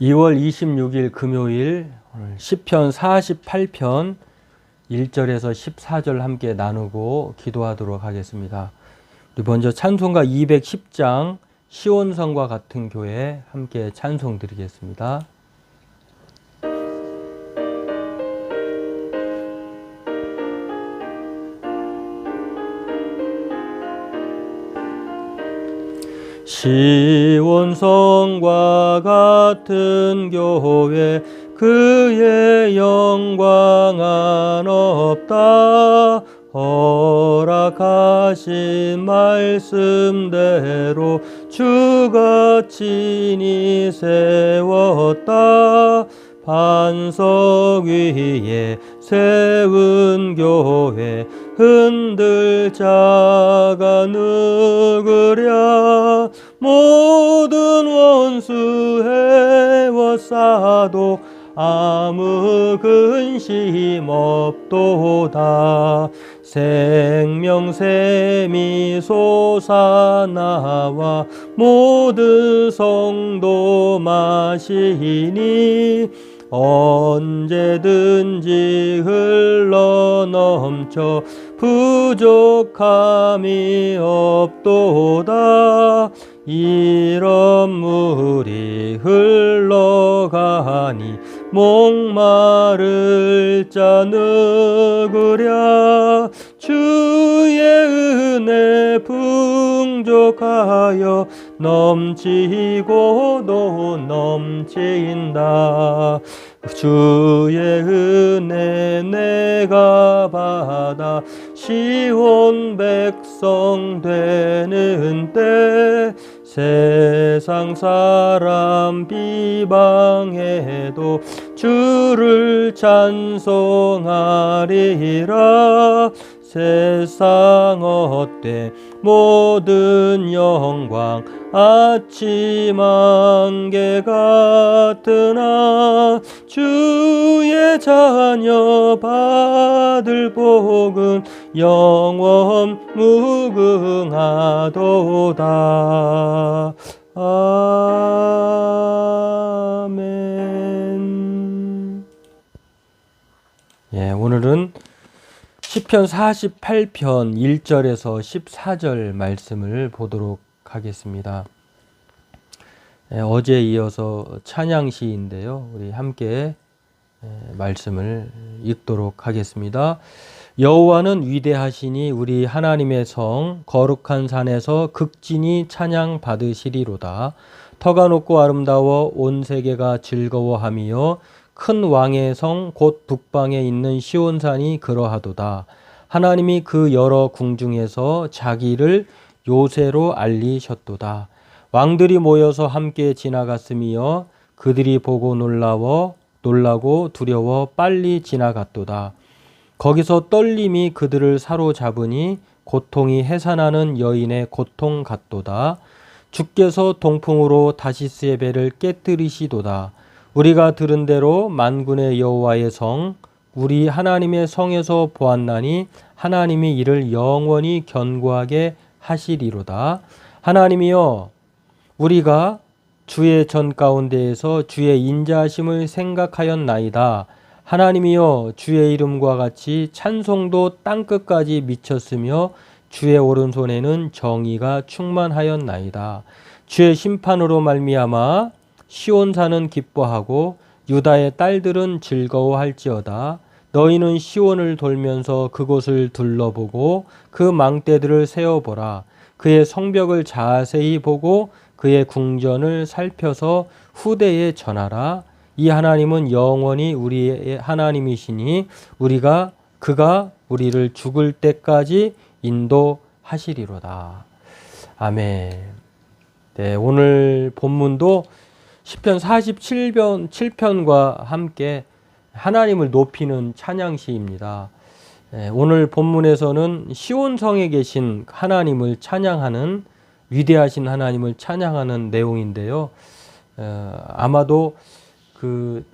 2월 26일 금요일 시편 48편 1절에서 14절 함께 나누고 기도하도록 하겠습니다. 우리 먼저 찬송가 210장 시온성과 같은 교회 함께 찬송 드리겠습니다. 시온성과 같은 교회 그의 영광은 없다. 허락하신 말씀대로 주가 친히 세웠다. 반석 위에 세운 교회 흔들 자가 누구랴. 모든 원수 해워싸도 아무 근심 없도다. 생명샘이 솟아나와 모든 성도 마시니 언제든지 흘러넘쳐 부족함이 없도다. 이런 물이 흘러가니 목마를 자 누구랴. 주의 은혜 풍족하여 넘치고도 넘친다. 주의 은혜 내가 받아 시온 백성 되는 때 세상 사람 비방해도 주를 찬송하리라. 세상 헛되 모든 영광 아침 안개 같으나 주의 자녀 받을 복은 영원 무궁하도다. 아멘. 오늘은 시편 48편 1절에서 14절 말씀을 보도록 하겠습니다. 어제에 이어서 찬양시인데요. 우리 함께 말씀을 읽도록 하겠습니다. 여호와는 위대하시니 우리 하나님의 성 거룩한 산에서 극진히 찬양 받으시리로다. 터가 높고 아름다워 온 세계가 즐거워하며 큰 왕의 성 곧 북방에 있는 시온산이 그러하도다. 하나님이 그 여러 궁중에서 자기를 요새로 알리셨도다. 왕들이 모여서 함께 지나갔으며 그들이 보고 놀라고 두려워 빨리 지나갔도다. 거기서 떨림이 그들을 사로잡으니 고통이 해산하는 여인의 고통 같도다. 주께서 동풍으로 다시스의 배를 깨뜨리시도다. 우리가 들은 대로 만군의 여호와의 성 우리 하나님의 성에서 보았나니 하나님이 이를 영원히 견고하게 하시리로다. 하나님이여, 우리가 주의 전 가운데에서 주의 인자하심을 생각하였나이다. 하나님이여, 주의 이름과 같이 찬송도 땅끝까지 미쳤으며 주의 오른손에는 정의가 충만하였나이다. 주의 심판으로 말미암아 시온산은 기뻐하고 유다의 딸들은 즐거워할지어다. 너희는 시온을 돌면서 그곳을 둘러보고 그 망대들을 세어보라. 그의 성벽을 자세히 보고 그의 궁전을 살펴서 후대에 전하라. 이 하나님은 영원히 우리의 하나님이시니 그가 우리를 죽을 때까지 인도하시리로다. 아멘. 오늘 본문도 시편 47편과 함께 하나님을 높이는 찬양시입니다. 오늘 본문에서는 시온성에 계신 하나님을 찬양하는, 위대하신 하나님을 찬양하는 내용인데요. 아마도 그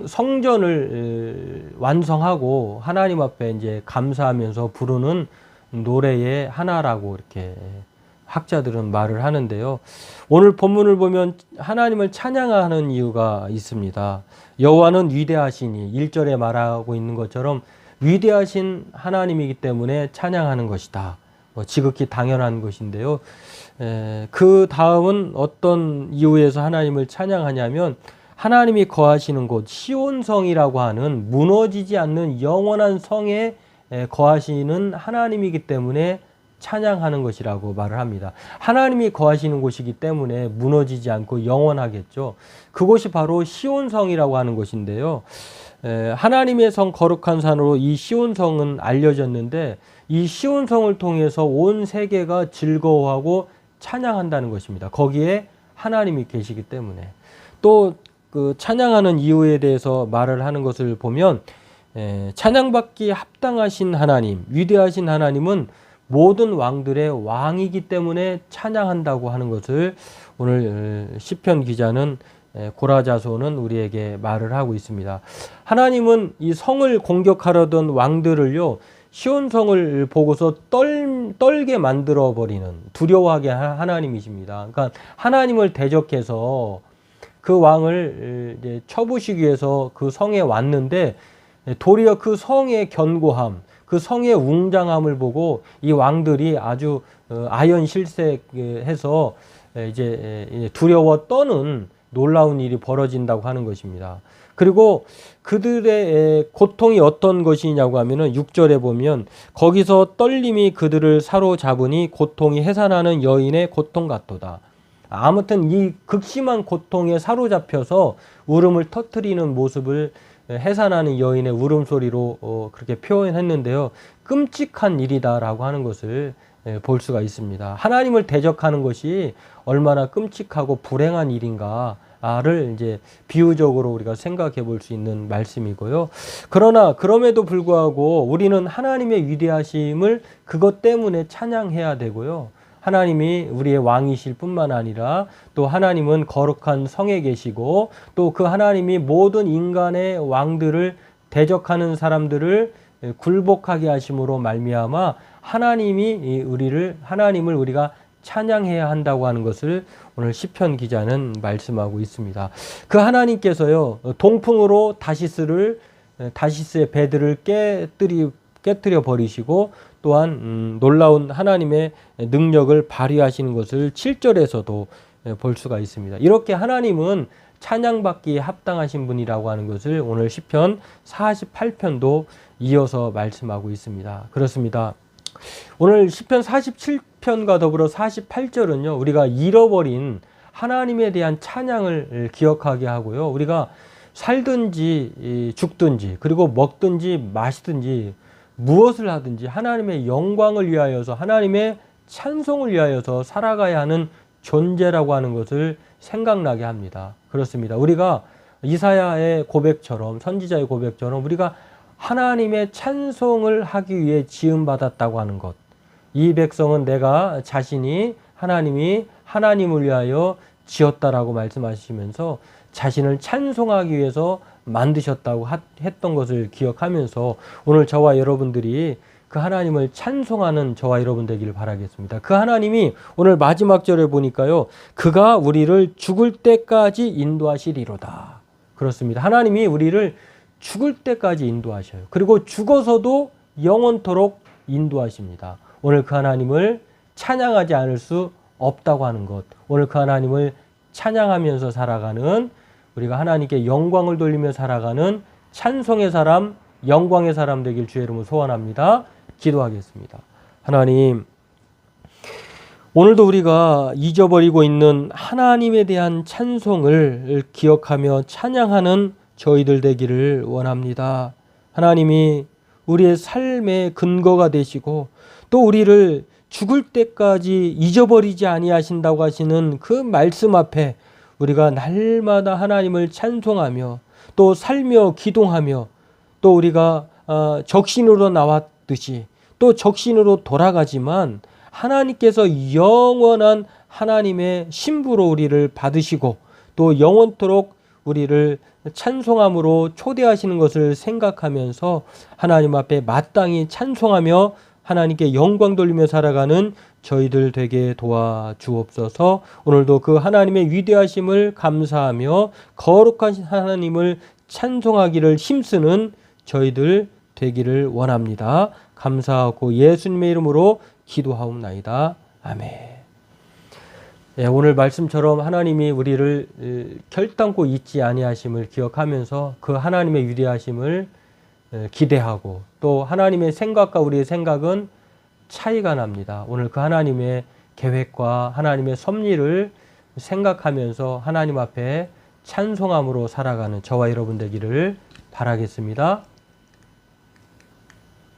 성전을 완성하고 하나님 앞에 이제 감사하면서 부르는 노래의 하나라고 이렇게 학자들은 말을 하는데요. 오늘 본문을 보면 하나님을 찬양하는 이유가 있습니다. 여호와는 위대하시니 1절에 말하고 있는 것처럼 위대하신 하나님이기 때문에 찬양하는 것이다. 지극히 당연한 것인데요. 그 다음은 어떤 이유에서 하나님을 찬양하냐면 하나님이 거하시는 곳 시온성이라고 하는 무너지지 않는 영원한 성에 거하시는 하나님이기 때문에 찬양하는 것이라고 말을 합니다. 하나님이 거하시는 곳이기 때문에 무너지지 않고 영원하겠죠. 그곳이 바로 시온성이라고 하는 곳인데요. 하나님의 성 거룩한 산으로 이 시온성은 알려졌는데 이 시온성을 통해서 온 세계가 즐거워하고 찬양한다는 것입니다. 거기에 하나님이 계시기 때문에. 또 그 찬양하는 이유에 대해서 말을 하는 것을 보면 찬양받기 합당하신 하나님, 위대하신 하나님은 모든 왕들의 왕이기 때문에 찬양한다고 하는 것을 오늘 시편 기자는 고라자소는 우리에게 말을 하고 있습니다. 하나님은 이 성을 공격하려던 왕들을요, 시온성을 보고서 떨게 만들어 버리는, 두려워하게 하나님이십니다. 그러니까 하나님을 대적해서 그 왕을 이제 쳐부시기 위해서 그 성에 왔는데 도리어 그 성의 견고함, 그 성의 웅장함을 보고 이 왕들이 아주 아연실색해서 이제 두려워 떠는 놀라운 일이 벌어진다고 하는 것입니다. 그리고 그들의 고통이 어떤 것이냐고 하면은 6절에 보면 거기서 떨림이 그들을 사로잡으니 고통이 해산하는 여인의 고통 같도다. 아무튼 이 극심한 고통에 사로잡혀서 울음을 터뜨리는 모습을 해산하는 여인의 울음소리로 그렇게 표현했는데요. 끔찍한 일이다라고 하는 것을 볼 수가 있습니다. 하나님을 대적하는 것이 얼마나 끔찍하고 불행한 일인가를 이제 비유적으로 우리가 생각해 볼 수 있는 말씀이고요. 그러나 그럼에도 불구하고 우리는 하나님의 위대하심을 그것 때문에 찬양해야 되고요. 하나님이 우리의 왕이실 뿐만 아니라 또 하나님은 거룩한 성에 계시고 또 그 하나님이 모든 인간의 왕들을 대적하는 사람들을 굴복하게 하심으로 말미암아 하나님을 우리가 찬양해야 한다고 하는 것을 오늘 시편 기자는 말씀하고 있습니다. 그 하나님께서요, 동풍으로 다시스의 배들을 깨뜨려 버리시고 또한 놀라운 하나님의 능력을 발휘하시는 것을 7절에서도 볼 수가 있습니다. 이렇게 하나님은 찬양받기에 합당하신 분이라고 하는 것을 오늘 시편 48편도 이어서 말씀하고 있습니다. 그렇습니다. 오늘 시편 47편과 더불어 48절은요, 우리가 잃어버린 하나님에 대한 찬양을 기억하게 하고요. 우리가 살든지 죽든지 그리고 먹든지 마시든지 무엇을 하든지 하나님의 영광을 위하여서 하나님의 찬송을 위하여서 살아가야 하는 존재라고 하는 것을 생각나게 합니다. 그렇습니다. 우리가 이사야의 고백처럼 선지자의 고백처럼 우리가 하나님의 찬송을 하기 위해 지음받았다고 하는 것. 이 백성은 내가 자신이 하나님이 하나님을 위하여 지었다라고 말씀하시면서 자신을 찬송하기 위해서 만드셨다고 했던 것을 기억하면서 오늘 저와 여러분들이 그 하나님을 찬송하는 저와 여러분 되기를 바라겠습니다. 그 하나님이 오늘 마지막 절에 보니까요, 그가 우리를 죽을 때까지 인도하시리로다. 그렇습니다. 하나님이 우리를 죽을 때까지 인도하셔요. 그리고 죽어서도 영원토록 인도하십니다. 오늘 그 하나님을 찬양하지 않을 수 없다고 하는 것, 오늘 그 하나님을 찬양하면서 살아가는, 우리가 하나님께 영광을 돌리며 살아가는 찬송의 사람, 영광의 사람 되길 주의 이름으로 소원합니다. 기도하겠습니다. 하나님, 오늘도 우리가 잊어버리고 있는 하나님에 대한 찬송을 기억하며 찬양하는 저희들 되기를 원합니다. 하나님이 우리의 삶의 근거가 되시고 또 우리를 죽을 때까지 잊어버리지 아니하신다고 하시는 그 말씀 앞에 우리가 날마다 하나님을 찬송하며 또 살며 기도하며 또 우리가 적신으로 나왔듯이 또 적신으로 돌아가지만 하나님께서 영원한 하나님의 신부로 우리를 받으시고 또 영원토록 우리를 찬송함으로 초대하시는 것을 생각하면서 하나님 앞에 마땅히 찬송하며 하나님께 영광 돌리며 살아가는 저희들 되게 도와주옵소서. 오늘도 그 하나님의 위대하심을 감사하며 거룩한 하나님을 찬송하기를 힘쓰는 저희들 되기를 원합니다. 감사하고 예수님의 이름으로 기도하옵나이다. 아멘. 예, 오늘 말씀처럼 하나님이 우리를 결단코 잊지 아니하심을 기억하면서 그 하나님의 위대하심을 기대하고 또 하나님의 생각과 우리의 생각은 차이가 납니다. 오늘 그 하나님의 계획과 하나님의 섭리를 생각하면서 하나님 앞에 찬송함으로 살아가는 저와 여러분 되기를 바라겠습니다.